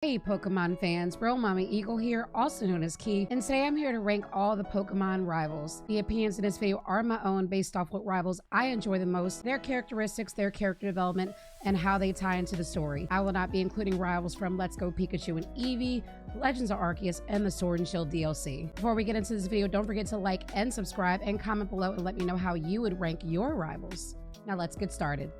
Hey Pokemon fans, Real Mommy Eagle here, also known as Key, and today I'm here to rank all the Pokemon rivals. The opinions in this video are my own based off what rivals I enjoy the most, their characteristics, their character development, and how they tie into the story. I will not be including rivals from Let's Go Pikachu and Eevee, Legends of Arceus, and the Sword and Shield DLC. Before we get into this video, don't forget to like and subscribe and comment below and let me know how you would rank your rivals. Now let's get started.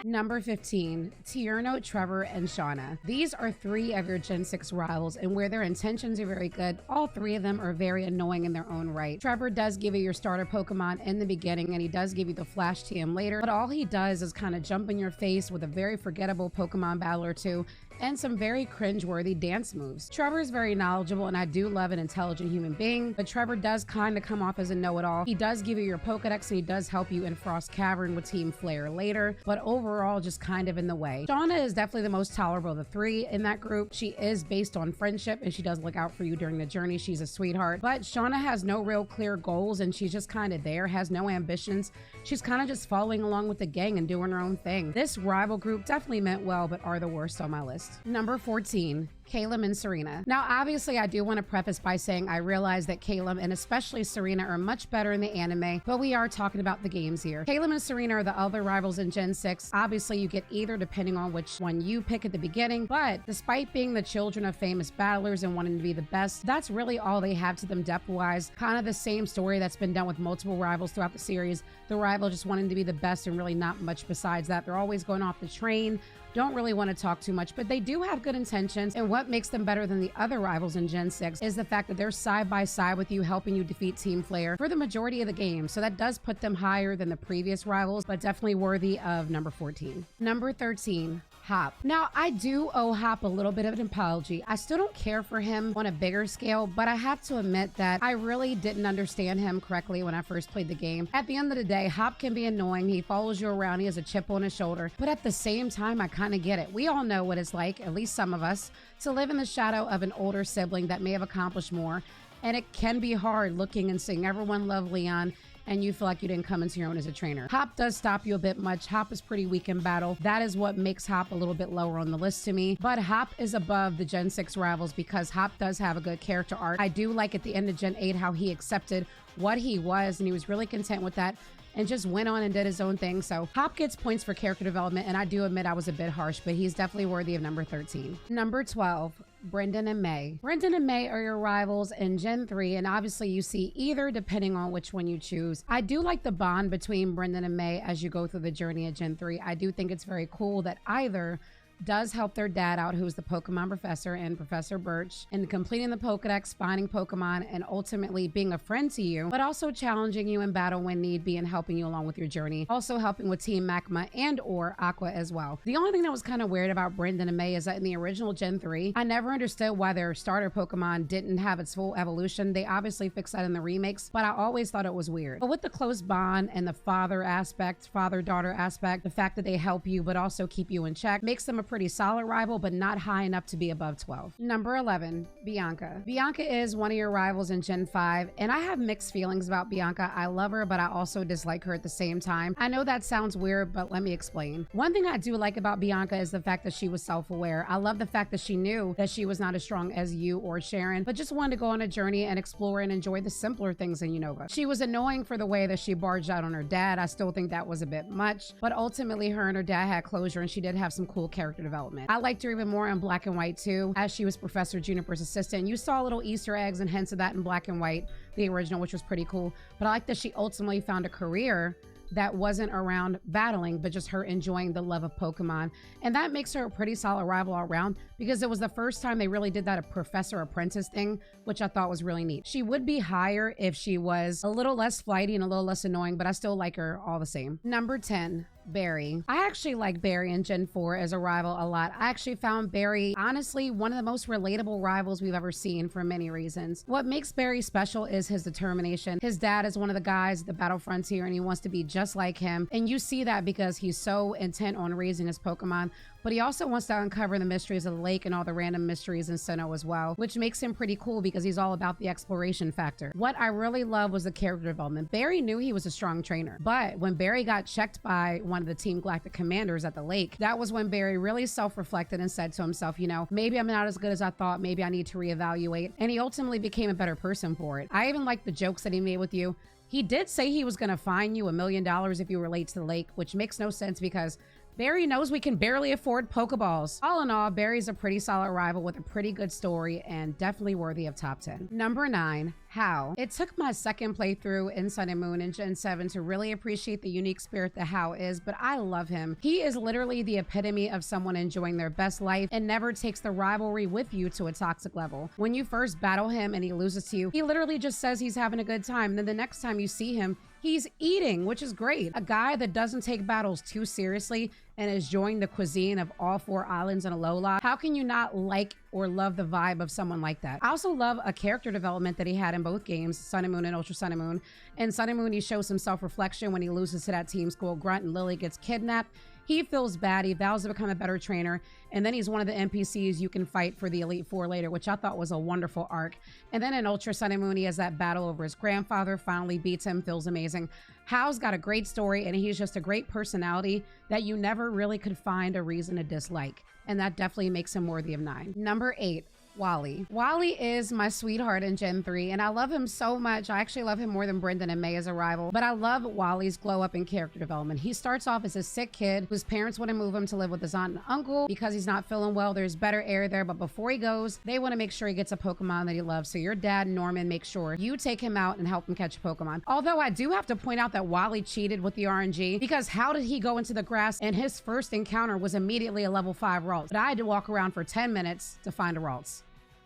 Number 15, Tierno, Trevor, and Shauna. These are three of your Gen 6 rivals, and where their intentions are very good, all three of them are very annoying in their own right. Trevor does give you your starter Pokemon in the beginning, and he does give you the Flash TM later, but all he does is kind of jump in your face with a very forgettable Pokemon battle or two, and some very cringe-worthy dance moves. Trevor is very knowledgeable, and I do love an intelligent human being, but Trevor does kind of come off as a know-it-all. He does give you your Pokedex, and he does help you in Frost Cavern with Team Flare later, but overall just kind of in the way. Shauna is definitely the most tolerable of the three in that group. She is based on friendship, and she does look out for you during the journey. She's a sweetheart, but Shauna has no real clear goals, and she's just kind of there, has no ambitions. She's kind of just following along with the gang and doing her own thing. This rival group definitely meant well, but are the worst on my list. Number 14, Caleb and Serena. Now, obviously, I do want to preface by saying I realize that Caleb and especially Serena are much better in the anime, but we are talking about the games here. Caleb and Serena are the other rivals in Gen 6. Obviously, you get either depending on which one you pick at the beginning, but despite being the children of famous battlers and wanting to be the best, that's really all they have to them depth-wise. Kind of the same story that's been done with multiple rivals throughout the series. The rival just wanting to be the best and really not much besides that. They're always going off the train, don't really want to talk too much, but they do have good intentions, and what makes them better than the other rivals in Gen 6 is the fact that they're side by side with you, helping you defeat Team Flare for the majority of the game, so that does put them higher than the previous rivals, but definitely worthy of number 14. Number 13, Hop. Now, I do owe Hop a little bit of an apology. I still don't care for him on a bigger scale, but I have to admit that I really didn't understand him correctly when I first played the game. At the end of the day, Hop can be annoying. He follows you around. He has a chip on his shoulder, but at the same time, I kind of get it. We all know what it's like, at least some of us, to live in the shadow of an older sibling that may have accomplished more, and it can be hard looking and seeing everyone love Leon and you feel like you didn't come into your own as a trainer. Hop does stop you a bit much. Hop is pretty weak in battle. That is what makes Hop a little bit lower on the list to me, but Hop is above the Gen 6 rivals because Hop does have a good character arc. I do like at the end of Gen 8 how he accepted what he was, and he was really content with that and just went on and did his own thing. So Hop gets points for character development, and I do admit I was a bit harsh, but he's definitely worthy of number 13. Number 12, Brendan and May. Brendan and May are your rivals in Gen 3, and obviously you see either depending on which one you choose. I do like the bond between Brendan and May as you go through the journey of Gen 3. I do think it's very cool that either does help their dad out, who's the Pokemon professor, and Professor Birch, in completing the Pokedex, finding Pokemon, and ultimately being a friend to you, but also challenging you in battle when need be and helping you along with your journey. Also helping with Team Magma and or Aqua as well. The only thing that was kind of weird about Brendan and May is that in the original Gen 3, I never understood why their starter Pokemon didn't have its full evolution. They obviously fixed that in the remakes, but I always thought it was weird. But with the close bond and the father aspect, father-daughter aspect, the fact that they help you but also keep you in check, makes them a pretty solid rival, but not high enough to be above 12. Number 11, Bianca. Bianca is one of your rivals in Gen 5, and I have mixed feelings about Bianca. I love her, but I also dislike her at the same time. I know that sounds weird, but let me explain. One thing I do like about Bianca is the fact that she was self-aware. I love the fact that she knew that she was not as strong as you or Sharon, but just wanted to go on a journey and explore and enjoy the simpler things in Unova. She was annoying for the way that she barged out on her dad. I still think that was a bit much, but ultimately her and her dad had closure, and she did have some cool character development. I liked her even more in Black and White too, as she was Professor Juniper's assistant. You saw little Easter eggs and hints of that in Black and White, the original, which was pretty cool. But I like that she ultimately found a career that wasn't around battling, but just her enjoying the love of Pokemon. And that makes her a pretty solid rival all around, because it was the first time they really did that a professor apprentice thing, which I thought was really neat. She would be higher if she was a little less flighty and a little less annoying, but I still like her all the same. Number 10, Barry. I actually like Barry in Gen 4 as a rival a lot. I actually found Barry, honestly, one of the most relatable rivals we've ever seen for many reasons. What makes Barry special is his determination. His dad is one of the guys at the Battle Frontier, and he wants to be just like him. And you see that because he's so intent on raising his Pokemon, but he also wants to uncover the mysteries of the lake and all the random mysteries in Sinnoh as well, which makes him pretty cool because he's all about the exploration factor. What I really love was the character development. Barry knew he was a strong trainer, but when Barry got checked by one one of the Team Galactic commanders at the lake, that was when Barry really self-reflected and said to himself, you know, maybe I'm not as good as I thought, maybe I need to reevaluate, and he ultimately became a better person for it. I even like the jokes that he made with you. He did say he was going to fine you $1 million if you were late to the lake, which makes no sense because Barry knows we can barely afford Pokeballs. All in all, Barry's a pretty solid rival with a pretty good story and definitely worthy of top 10. Number 9, How. It took my second playthrough in Sun and Moon in Gen 7 to really appreciate the unique spirit that How is, but I love him. He is literally the epitome of someone enjoying their best life and never takes the rivalry with you to a toxic level. When you first battle him and he loses to you, he literally just says he's having a good time. And then the next time you see him, he's eating, which is great. A guy that doesn't take battles too seriously and is enjoying the cuisine of all 4 islands in Alola. How can you not like or love the vibe of someone like that? I also love a character development that he had in both games, Sun and Moon and Ultra Sun and Moon. In Sun and Moon, he shows some self-reflection when he loses to that Team School Grunt and Lily gets kidnapped. He feels bad, he vows to become a better trainer, and then he's one of the NPCs you can fight for the Elite Four later, which I thought was a wonderful arc. And then in Ultra Sun and Moon, he has that battle over his grandfather, finally beats him, feels amazing. Hao's got a great story, and he's just a great personality that you never really could find a reason to dislike. And that definitely makes him worthy of 9. Number 8. Wally. Wally is my sweetheart in Gen 3, and I love him so much. I actually love him more than Brendan and May as a rival, but I love Wally's glow up in character development. He starts off as a sick kid whose parents want to move him to live with his aunt and uncle because he's not feeling well. There's better air there, but before he goes, they want to make sure he gets a Pokemon that he loves. So your dad, Norman, makes sure you take him out and help him catch a Pokemon. Although I do have to point out that Wally cheated with the RNG, because how did he go into the grass and his first encounter was immediately a level 5 Ralts? But I had to walk around for 10 minutes to find a Ralts.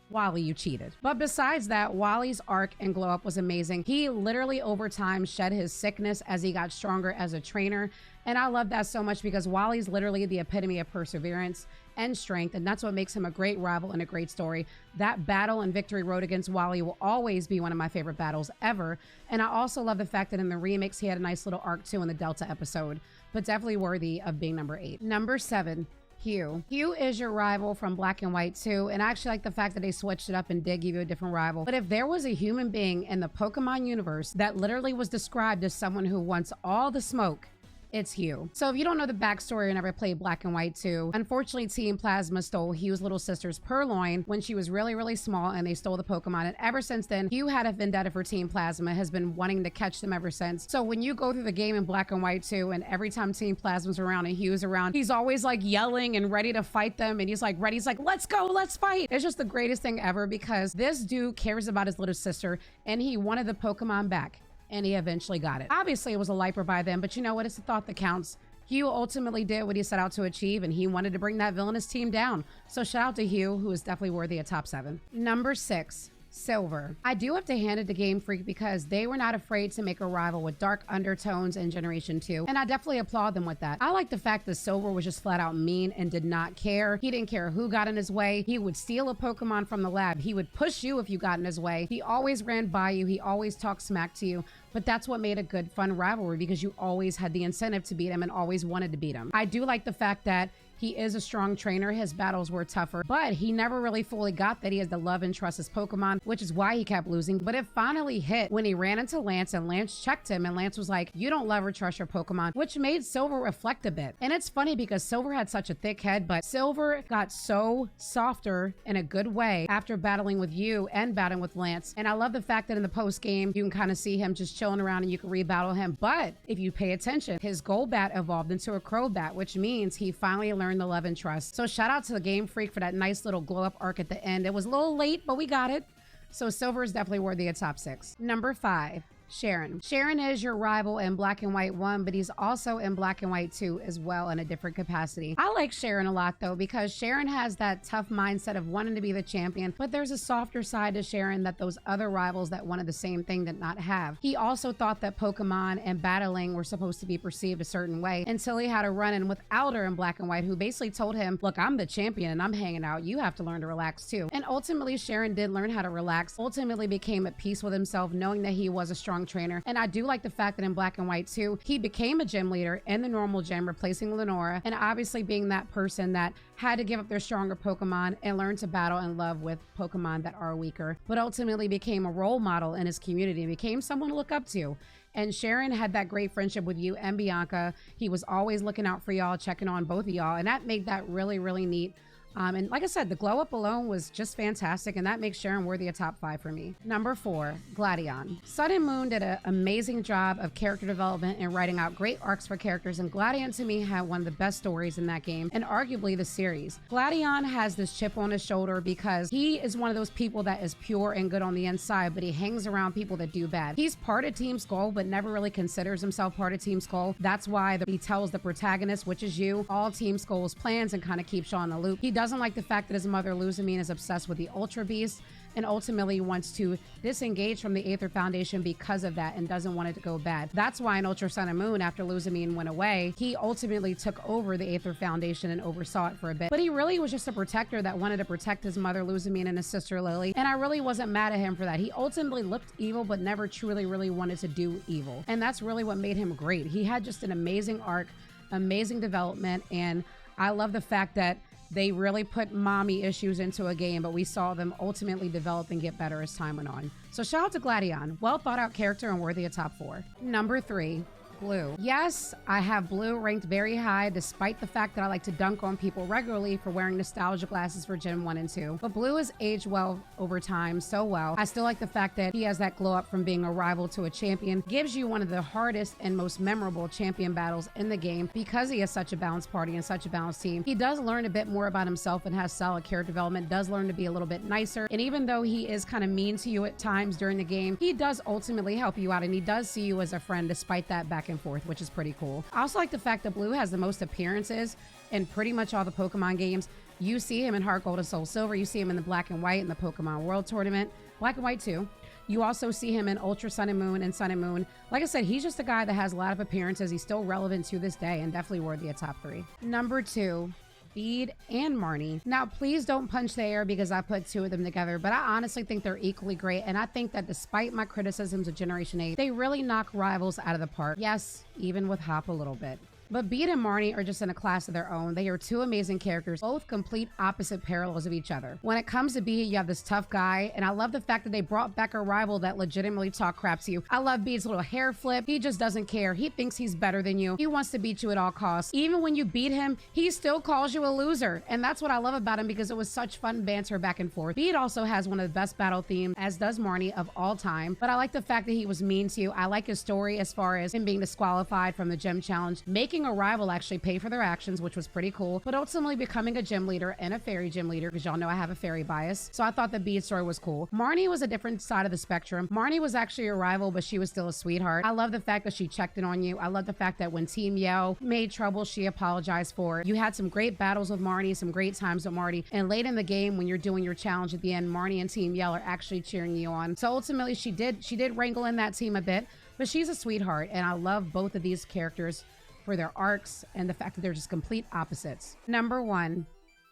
Wally, you cheated. But besides that, Wally's arc and glow up was amazing. He literally over time shed his sickness as he got stronger as a trainer. And I love that so much because Wally's literally the epitome of perseverance and strength. And that's what makes him a great rival and a great story. That battle and Victory Road against Wally will always be one of my favorite battles ever. And I also love the fact that in the remix, he had a nice little arc too in the Delta episode, but definitely worthy of being number 8. Number 7. Hugh. Hugh is your rival from Black and White too, and I actually like the fact that they switched it up and did give you a different rival. But if there was a human being in the Pokemon universe that literally was described as someone who wants all the smoke, it's Hugh. So if you don't know the backstory or never played Black and White 2, unfortunately Team Plasma stole Hugh's little sister's Purloin when she was really, really small, and they stole the Pokemon. And ever since then, Hugh had a vendetta for Team Plasma, has been wanting to catch them ever since. So when you go through the game in Black and White 2, and every time Team Plasma's around and Hugh's around, he's always like yelling and ready to fight them. And he's like ready, he's like, let's go, let's fight. It's just the greatest thing ever because this dude cares about his little sister and he wanted the Pokemon back. And he eventually got it. Obviously, it was a liper by them, but you know what? It's the thought that counts. Hugh ultimately did what he set out to achieve, and he wanted to bring that villainous team down. So shout out to Hugh, who is definitely worthy of top 7. Number 6. Silver. I do have to hand it to Game Freak because they were not afraid to make a rival with dark undertones in Generation 2, and I definitely applaud them with that. I like the fact that Silver was just flat out mean and did not care. He didn't care who got in his way. He would steal a Pokemon from the lab. He would push you if you got in his way. He always ran by you. He always talked smack to you. But that's what made a good, fun rivalry because you always had the incentive to beat him and always wanted to beat him. I do like the fact that he is a strong trainer. His battles were tougher, but he never really fully got that he has to love and trust his Pokemon, which is why he kept losing. But it finally hit when he ran into Lance and Lance checked him and Lance was like, you don't love or trust your Pokemon, which made Silver reflect a bit. And it's funny because Silver had such a thick head, but Silver got so softer in a good way after battling with you and battling with Lance. And I love the fact that in the post game, you can kind of see him just chilling around and you can rebattle him. But if you pay attention, his Golbat evolved into a Crobat, which means he finally learned the love and trust. So shout out to the Game Freak for that nice little glow up arc at the end. It was a little late, but we got it. So Silver is definitely worthy of top 6. Number 5. Sharon. Sharon is your rival in Black and White 1, but he's also in Black and White 2 as well in a different capacity. I like Sharon a lot though, because Sharon has that tough mindset of wanting to be the champion, but there's a softer side to Sharon that those other rivals that wanted the same thing did not have. He also thought that Pokemon and battling were supposed to be perceived a certain way until he had a run-in with Alder in Black and White, who basically told him, look, I'm the champion and I'm hanging out. You have to learn to relax too. And ultimately, Sharon did learn how to relax, ultimately became at peace with himself, knowing that he was a strong trainer. And I do like the fact that in Black and White 2, he became a gym leader in the normal gym, replacing Lenora, and obviously being that person that had to give up their stronger Pokemon and learn to battle and love with Pokemon that are weaker, but ultimately became a role model in his community and became someone to look up to. And Sharon had that great friendship with you and Bianca. He was always looking out for y'all, checking on both of y'all, and that made that really, really neat. And like I said, the glow up alone was just fantastic, and that makes Sharon worthy of top 5 for me. Number 4, Gladion. Sun and Moon did an amazing job of character development and writing out great arcs for characters, and Gladion to me had one of the best stories in that game, and arguably the series. Gladion has this chip on his shoulder because he is one of those people that is pure and good on the inside, but he hangs around people that do bad. He's part of Team Skull, but never really considers himself part of Team Skull. That's why he tells the protagonist, which is you, all Team Skull's plans and kind of keeps you on the loop. He doesn't like the fact that his mother Luzamine is obsessed with the Ultra Beast and ultimately wants to disengage from the Aether Foundation because of that and doesn't want it to go bad. That's why in Ultra Sun and Moon, after Luzamine went away, he ultimately took over the Aether Foundation and oversaw it for a bit. But he really was just a protector that wanted to protect his mother Luzamine and his sister Lily, and I really wasn't mad at him for that. He ultimately looked evil but never truly really wanted to do evil, and that's really what made him great. He had just an amazing arc, amazing development, and I love the fact that they really put mommy issues into a game, but we saw them ultimately develop and get better as time went on. So shout out to Gladion. Well thought out character and worthy of top 4. Number 3, Blue. Yes, I have Blue ranked very high despite the fact that I like to dunk on people regularly for wearing nostalgia glasses for Gen 1 and 2. But Blue has aged well over time, so well. I still like the fact that he has that glow up from being a rival to a champion. Gives you one of the hardest and most memorable champion battles in the game because he has such a balanced party and such a balanced team. He does learn a bit more about himself and has solid character development, does learn to be a little bit nicer. And even though he is kind of mean to you at times during the game, he does ultimately help you out and he does see you as a friend despite that back and forth, which is pretty cool. I also like the fact that Blue has the most appearances in pretty much all the Pokemon games. You see him in Heart Gold and Soul Silver. You see him in the Black and White in the Pokemon World Tournament. Black and White too. You also see him in Ultra Sun and Moon and Sun and Moon. Like I said, he's just a guy that has a lot of appearances. He's still relevant to this day and definitely worthy of top 3. Number 2, Bede and Marnie. Now, please don't punch the air because I put 2 of them together, but I honestly think they're equally great, and I think that despite my criticisms of Generation 8, they really knock rivals out of the park. Yes, even with Hop a little bit. But Bede and Marnie are just in a class of their own. They are 2 amazing characters, both complete opposite parallels of each other. When it comes to Bede, you have this tough guy, and I love the fact that they brought back a rival that legitimately talk crap to you. I love Bede's little hair flip. He just doesn't care. He thinks he's better than you. He wants to beat you at all costs. Even when you beat him, he still calls you a loser. And that's what I love about him because it was such fun banter back and forth. Bede also has one of the best battle themes, as does Marnie, of all time. But I like the fact that he was mean to you. I like his story as far as him being disqualified from the gym challenge, making a rival actually pay for their actions, which was pretty cool, but ultimately becoming a gym leader and a fairy gym leader because y'all know I have a fairy bias. So I thought the Bede story was cool. Marnie was a different side of the spectrum. Marnie was actually a rival, but she was still a sweetheart. I love the fact that she checked in on you. I love the fact that when Team Yell made trouble, she apologized for it. You had some great battles with Marnie, some great times with Marnie, and late in the game when you're doing your challenge at the end, Marnie and Team Yell are actually cheering you on. So ultimately she did wrangle in that team a bit, but she's a sweetheart, and I love both of these characters for their arcs and the fact that they're just complete opposites. Number 1,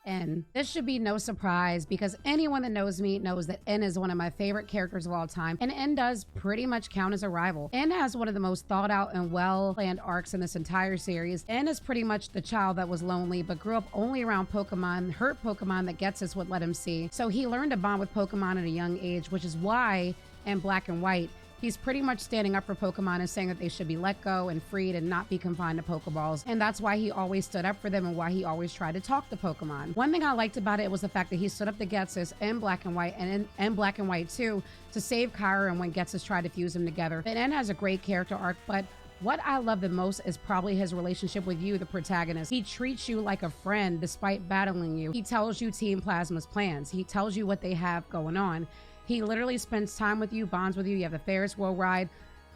N. This should be no surprise because anyone that knows me knows that N is one of my favorite characters of all time, and N does pretty much count as a rival. N has one of the most thought out and well-planned arcs in this entire series. N is pretty much the child that was lonely but grew up only around Pokemon, hurt Pokemon that Ghetsis would let him see. So he learned to bond with Pokemon at a young age, which is why in Black and White, he's pretty much standing up for Pokemon and saying that they should be let go and freed and not be confined to Pokeballs. And that's why he always stood up for them and why he always tried to talk to Pokemon. One thing I liked about it was the fact that he stood up to Ghetsis in Black and White and in Black and White too to save Kyra and when Ghetsis tried to fuse them together. And N has a great character arc, but what I love the most is probably his relationship with you, the protagonist. He treats you like a friend despite battling you. He tells you Team Plasma's plans. He tells you what they have going on. He literally spends time with you, bonds with you. You have the Ferris wheel ride.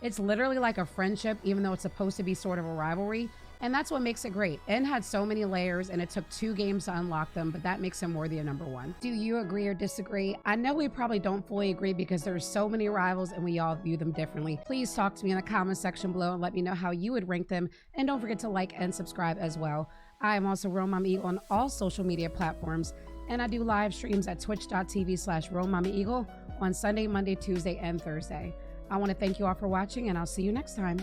It's literally like a friendship, even though it's supposed to be sort of a rivalry. And that's what makes it great. N had so many layers and it took 2 games to unlock them, but that makes him worthy of number 1. Do you agree or disagree? I know we probably don't fully agree because there's so many rivals and we all view them differently. Please talk to me in the comment section below and let me know how you would rank them. And don't forget to like and subscribe as well. I am also Mama Eagle on all social media platforms, and I do live streams at twitch.tv/RealMamaEagle on Sunday, Monday, Tuesday, and Thursday. I want to thank you all for watching, and I'll see you next time.